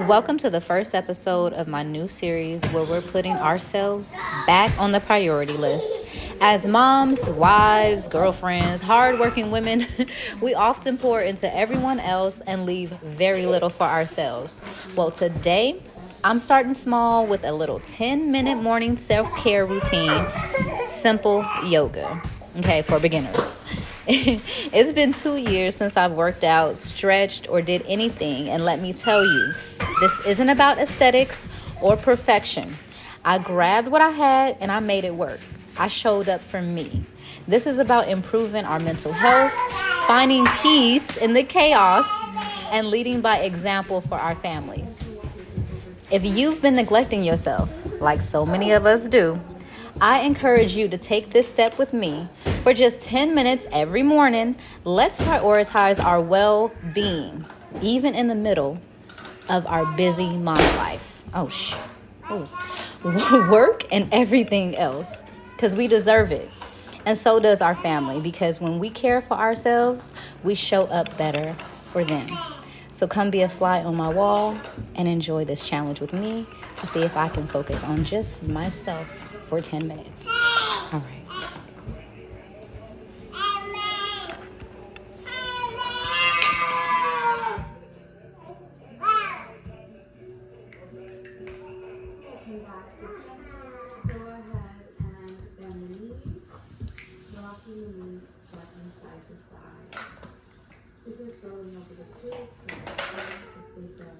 Welcome to the first episode of my new series where we're putting ourselves back on the priority list. As moms, wives, girlfriends, hardworking women, we often pour into everyone else and leave very little for ourselves. Well, today, I'm starting small with a little 10-minute morning self-care routine, simple yoga, okay, for beginners. It's been 2 years since I've worked out, stretched, or did anything. And let me tell you, this isn't about aesthetics or perfection. I grabbed what I had and I made it work. I showed up for me. This is about improving our mental health, finding peace in the chaos, and leading by example for our families. If you've been neglecting yourself, like so many of us do, I encourage you to take this step with me. For just 10 minutes every morning, let's prioritize our well-being, even in the middle of our busy mom life. Work and everything else, because we deserve it. And so does our family, because when we care for ourselves, we show up better for them. So come be a fly on my wall and enjoy this challenge with me to see if I can focus on just myself for 10 minutes. All right. Go ahead and bend the knees, rocking the knees from side to side. So just rolling over the hips and sit down.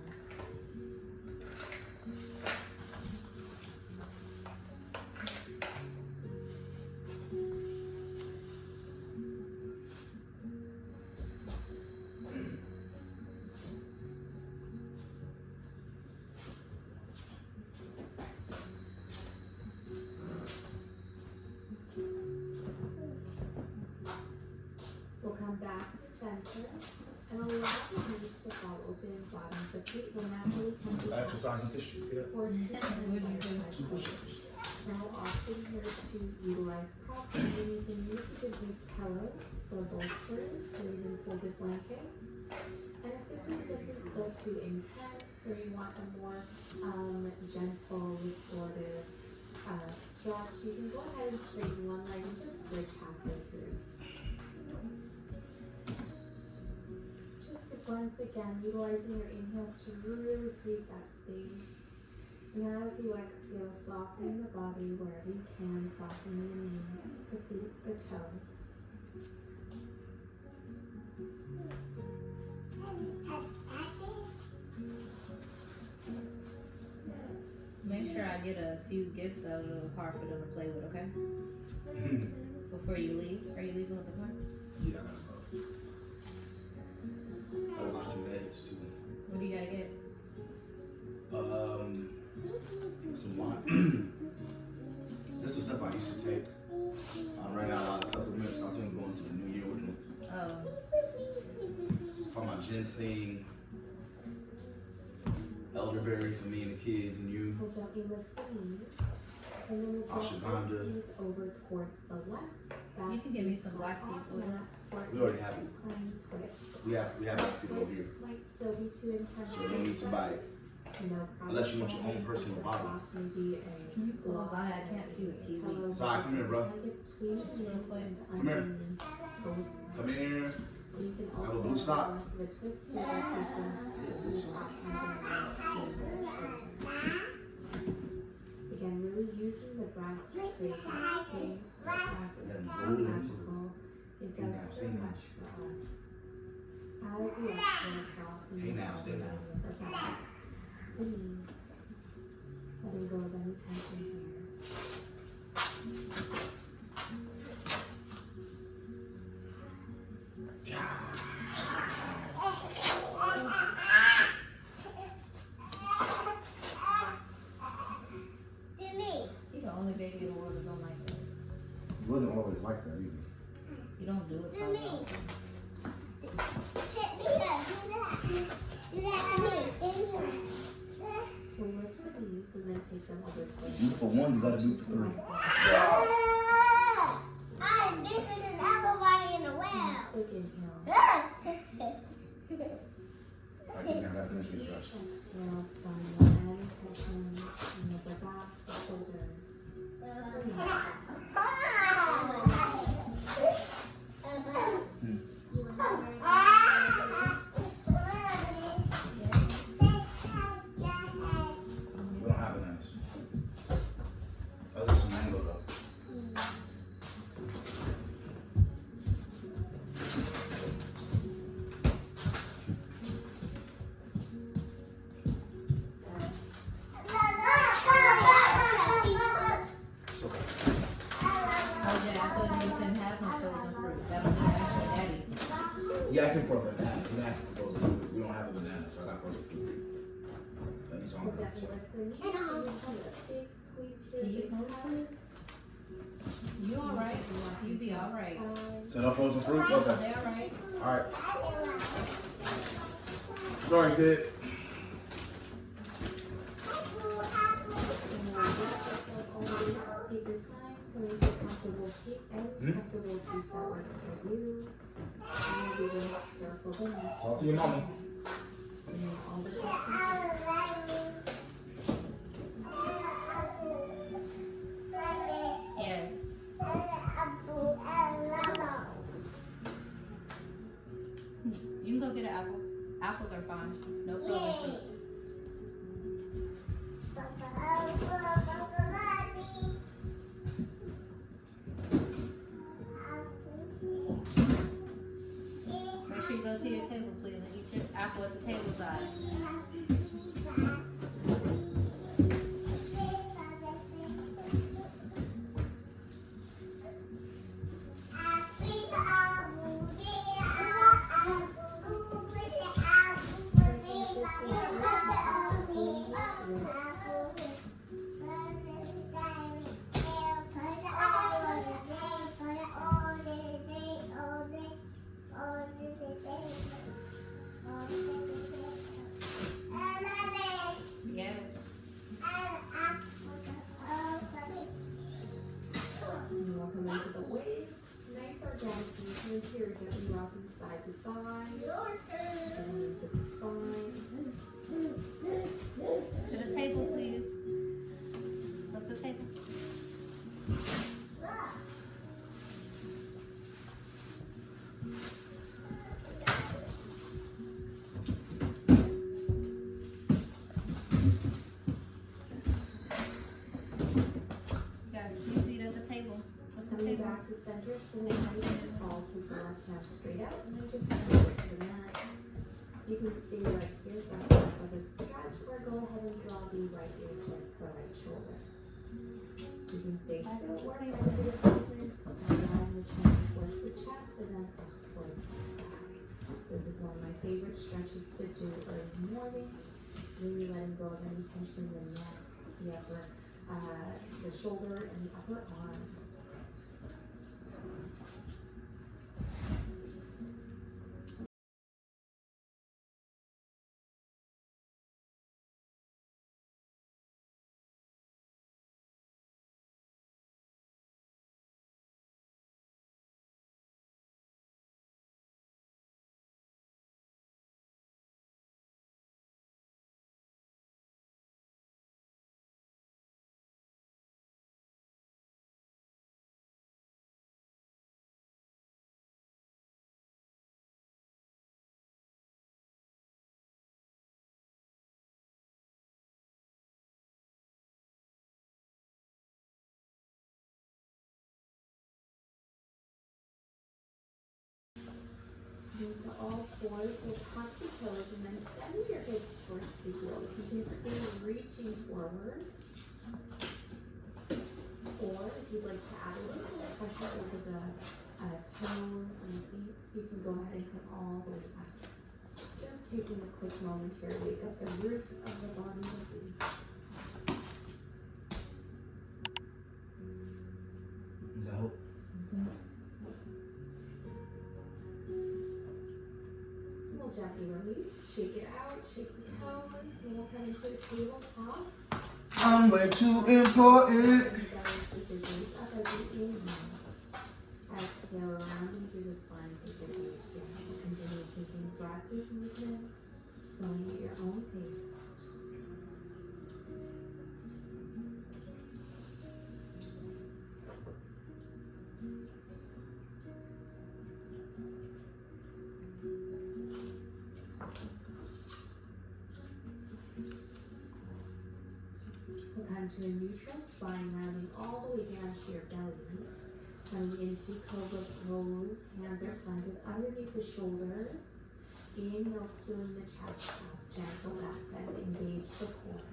We'll come back to center and allow the knees to fall open, bottoms of feet will naturally come to Exercising history, see that? Now option here to utilize props. You can use pillows or bolsters or even folded blankets. And if this is still too intense or you want a more gentle, restorative stretch, you can go ahead and straighten one leg and just switch halfway through. Once again, utilizing your inhales to really create that space. And as you exhale, softening the body wherever you can, softening the knees, the feet, the toes. Make sure I get a few gifts out of the car for them to play with, okay? Before you leave. Are you leaving with the car? Yeah. I got some meds too. What do you gotta get? Some wine. This is stuff I used to take. I ran out a lot of supplements. I was gonna go into the new year with them. Oh. Talking about ginseng, elderberry for me and the kids and you. We'll gently lift the knees. And then we'll drop the knees over towards the left. You can give me some black seed oil. We already have it. We have black seed over here. Might still be too intense. So you don't need to buy it. No problem. Unless you want your own personal bottle. Maybe Can you close eye? I can't see the TV. Sorry, come here, bro. Just real quick. Come here. Come here. I have a blue sock. Again, really using the breath to create that space. That is so magical. It does so much for us. As you exhale, soften the body of the back, the knees, letting go of any tension here. You're the only baby in the world that don't like that. It wasn't always like that either. You don't do it. Do me. Hit me up. Do that to me. So lift the knees and then take them over to Do it for one, you gotta do it for three. I'm bigger than everybody in the world. big inhale. Ah! I can have that finish your stretch. Exhale, hand goes up. It's okay. Oh, yeah, I told you you couldn't have no frozen fruit. That would be nice for daddy. He asked me for a banana. He didn't ask me for frozen fruit. We don't have a banana, so I got frozen fruit. That needs on We'll the definitely lift in here. We'll just have a big squeeze here. Can you big hold hug. this? You alright? You be alright. So no frozen fruit? They Okay. alright. Alright. Sorry, kid. Take your time, find your comfortable seat, any comfortable seat that works for you. And we will circle the neck. Talk to your mama. And then all the way Yes. You can go get an apple. Apples are fine. No frozen fruit. Make sure you go to your table, please, and eat your apple at the table side. Yes. and welcome into the waist. Nice organic movement here, gently rocking side to side. And into the spine. To the table, please. Go to the table. You guys, please eat at the table. Go to the Coming table. back to center, sitting nice and tall, take the left hand straight out, and then just come over to the mat. You can stay right here, somewhat of a stretch, or go ahead and draw the right ear towards the right shoulder. You can stay still or find a bit of movement, allowing the chin towards the chest and then up towards the sky. This is one of my favorite stretches to do early morning. Really letting go of any tension in the neck, the upper, the shoulder, and the upper arms. Into all fours, we'll tuck the toes and then send your hips towards the heels. You can stay reaching forward. Or if you'd like to add a little bit of pressure over the toes and the feet, you can go ahead and come all the way back. Just taking a quick moment here to wake up the root of the body gently. Does that help? We'll gently release, shake it out, shake the toes, and we'll come into a tabletop. I'm way too important. Exhale, rounding through the spine, take your gaze down. Continue taking breath with movement, flowing at your own pace. We'll come to a neutral spine rounding all the way down to your belly. Coming into cobra pose, hands are planted underneath the shoulders. Inhale, feeling the chest out, gentle back bend, engage the core.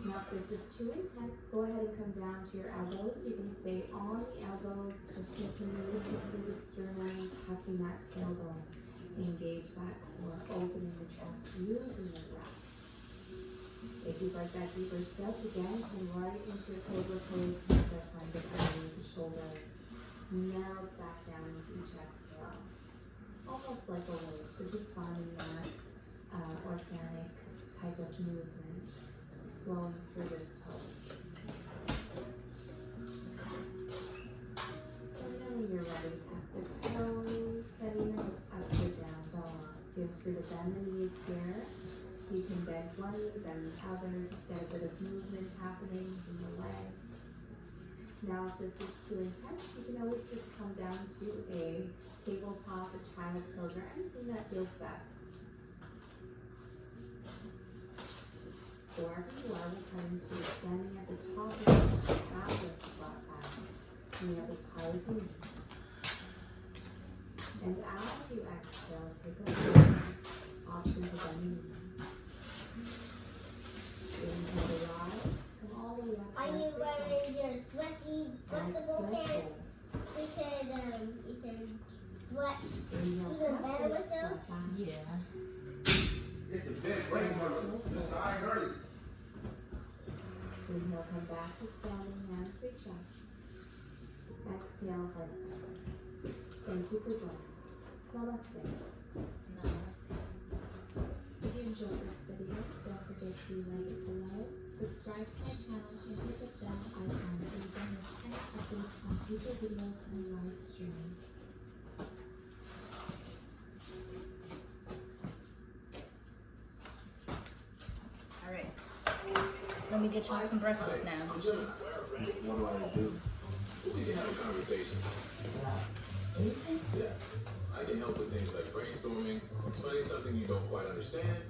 Now if this is too intense, go ahead and come down to your elbows. You can stay on the elbows, just continue to move through the sternum, tucking that tailbone. Engage that core, opening the chest, using the breath. If you'd like that deeper stretch, again, come right into your cobra pose, hands are planted underneath the shoulders. Melt back down with each exhale. Almost like a wave, so just finding that organic type of movement flowing through this pose. And then when you're ready, tap the toes, setting the hips up or down dog. Feel free to bend the knees here. You can bend one knee, bend the other, just get a bit of movement happening in the leg. Now, if this is too intense, you can always just come down to a tabletop, a child's pose, or anything that feels best. So wherever you are, we'll come into standing at the top of the back with the flat back. Coming up as high as you need. And as you exhale, take a look. Option to bending knee. Inhale to rise. Come all the way up. Are you wearing your sweaty, flexible pants? You can sweat even better with those. Yeah. It's a big break, mother. Mr. I ain't heard it. Inhale, come back to standing, hands reach up. Exhale, heart center. Thank you for joining. Namaste. Namaste. If you enjoyed this video, don't forget to like it below, subscribe to my channel, and hit the bell icon so you don't miss any updates on future videos and live streams. All right. Let me get y'all some breakfast now. What do I do? We can have a conversation. Yeah. I can help with things like brainstorming, explaining something you don't quite understand,